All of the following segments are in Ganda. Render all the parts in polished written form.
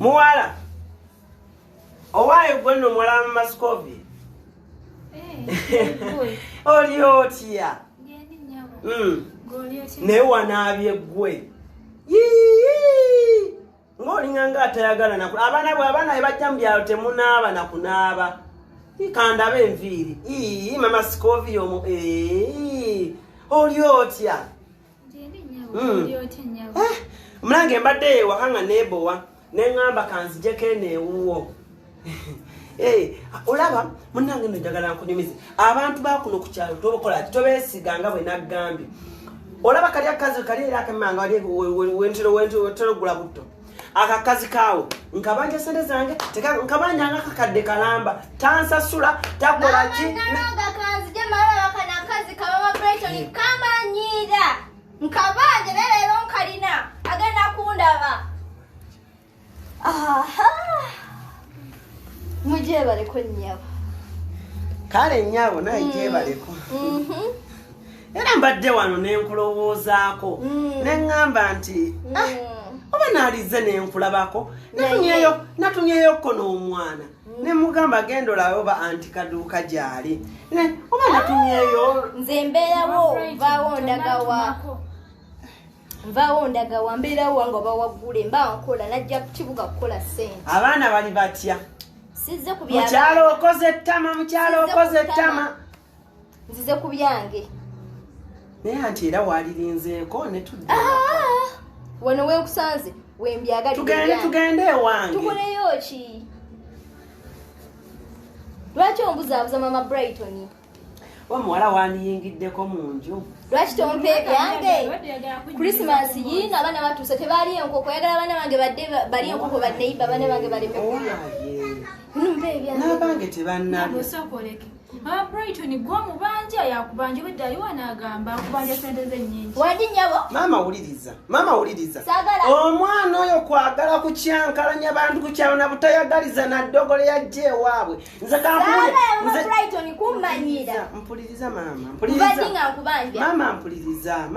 Muwala. Owaye gwe no muwala Mascovi. Oli otya. Ne wanaabye gwe. Ng'olinganga atayagala naku abaana bajja mu byalo temunaaba nakunaaba. Ikanda enviiri. Mama Scovia oli otya. Mulange mbadde ewakanga neebowa neŋŋamba kanzijeko eneewuwo. Olaba munnange nno njagala nkunyumize abantu bakuno ku kyalo tobakola tobeesiga nga bwe naggambye. Olaba kali akazi kali era akemmanga wentero gula butto. Akakazi kaawo nkabanja sente zange nkabanja akakadde kalamba tansasula takola ki akazi jamala wakana akazi kama Brighton kamanyira nkabanja lero nkalina agenda kundaba. Muje baleko nnyabo kale nnyabo naye jebaleko. Era mbadde wano nenkulowoozaako neŋŋamba nti oba naalize nenkulabako natunyeyo ko n'omwana nemugamba genda olabe oba anti kaduuka gyali oba natunyeyo nze mbeerawo nvaawo ndagawa mbeerawo wange oba waggule mba nkola najja ku kibuga kukola ssente. Abaana bali batya? Sizze ku mukyalo okoze ettama nzize ku byange naye anti era walirinzeeko ne tudde wano wenkusanze wembyagalire tugende ewange tukoleyo ki? Lwaki ombuzaabuza mama Brighton? Omuwala wandiyingiddeko mu nju. Lwaki tompa ebyange? Christmas yino abaana batuuse tebaali enkoko oyagala abaana bange badde bali enkoko banneyiba abaana bange baleme kulya. N'abange tebannabyo. Mama Brighton gwa mubanja yakubanja wedde aliwo n'agamba akubanja sente ze nnyingi. Wadi nnyabo? Mama wuliriza. Omwana oyo kwagala kukyankalanya bantu ku kyalo na butayagaliza na ddogole yajja ewaabwe. Nze kampulire. Mama Brighton kummanyira. Mpuliriza mama. Vadi nga nkubanja. Mama mpuliriza.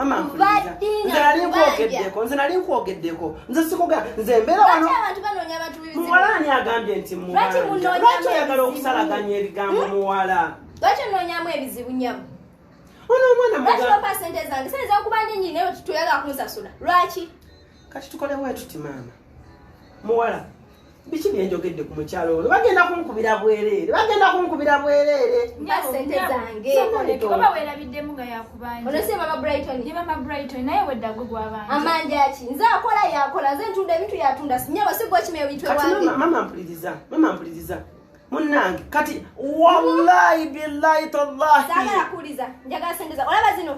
Nze nali nkwogeddeko. Nze sikuga nze mbeera wano. Abantu banoonya abantu bizibu. Muwala ani agambye nti muwala. Lwaki oyagala okusalaganya ebigambo muwala? Lwaki onoonyamu ebizibu nnyabo? Ono omwana lwaki tompa sente zange? Sente zankubanja nnyini naye toyagala kunsasula. Lwaki? Kati tukole bwetuti maama. Muwala, biki byenjogedde ku mukyalo olwo? Bagenda kunkubira bwereere. Mpa sente zange. Oba weerabiddemu nga yakubanja. Ono si Mama Brighton. Ye Mama Brighton naye wedde gwe gwabanja. Amanja ki? Nze akola yakola. Nze ntunda ebintu yatunda. Sinyaba si gwe kimenya ebintu ewange. Kati mama mpuliriza. Munnange kati wallahi billahi tallahi sagala kuliza njagala sente za olaba zino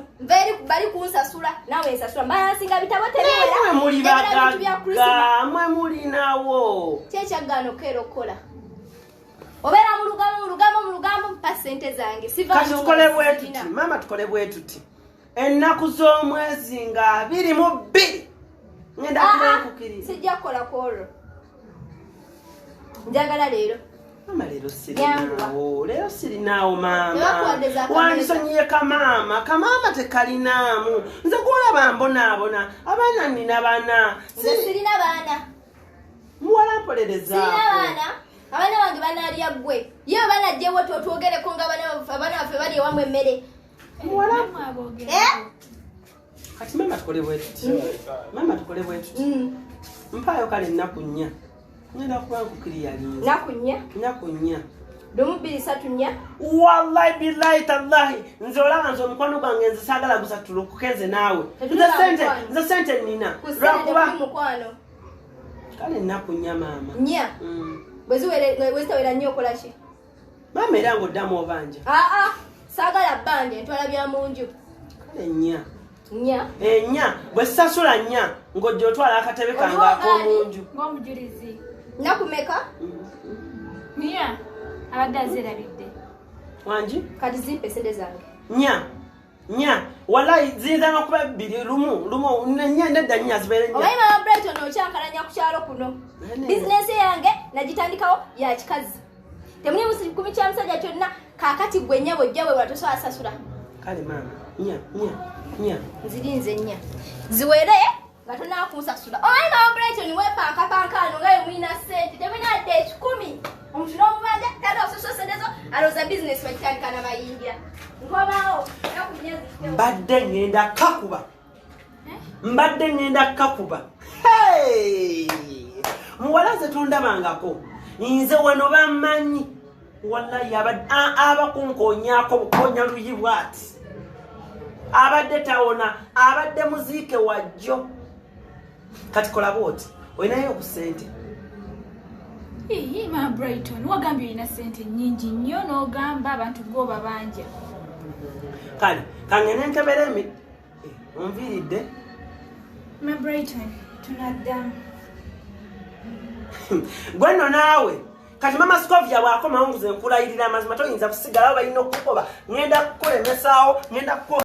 bali kunsasula nawe nsasula mbaya singa bitabo tebiwera mwe muli bagaga mwe muli nawo kyekyaggano kerokola obera mu lugambo mpa sente zange siva kati tukole bwetuti mama tukole bwetuti ennaku z'omwezi nga 22 ngenda kubekukiriza sijja kukola kwolwo njagala leero mama lero sirinaawo mama wandisonyiye kamama tekalinaamu nze gwolaba mbonaabona abaana nina bana sirina baana muwala mpolerezaako abaana bange banaalya ggwe ye banajjewo totwogereko nga abaana baffe bali ewamu emmere kati mama tukole bwetuti mpaayo kale ennaku nnya ngenda kuba nkukiriyalinze naku nnya lumu 2 3 nnya wallahi billahi tallahi nze olaba nze omukwano gwange nze saagala gusatulukukeze naawe nze sente nina lwakuba kale ennaku nnya maama nnya bwezitawera nnyo okola ki maama era ng'oddamu obanja saagala bbanja ntwala bya mu nju kale nnya nnya bwe sasula nnya ng'ojja otwala akatebe kange ak'omu nju ng'omujulizi nakumeka niya abadde azirabidde wangi kati zimpe sente zange nya wallahi ziyinza n'okuba 2 lumu nedda nnya zibeere nnya omanyi Mama Brighton okyankalanya ku kyalo kuno bizinesi yange nagitandikawo ya kikazi temuli kumi kya musajja kyonna kaakati gwe nnya bwojja bwe bwatosobola sasula kale maama nya nzirinze nnya ziwere nga tonakunsasula omanyi Mama Brighton wepankapankano nga yo mwina mbadde ngenda kakuba hey muwala ze tondabangako nze wano bamanyi wallahi abakunkoonyako bukonya luyibwa ati abadde tawona abadde muziike wajjo kati kola bwoti olinayo ku ssente ma Brighton wagambye olina ssente nnyingi nnyo n'ogamba abantu goba banja kale kangene nkebere onviridde ma Brighton tunaddamu gwenno naawe kati mama Scovia bw'akomawo nze nkulayirira amazima toyinza kusigalawo balina okukukoba ngenda kukulemesaawo ngenda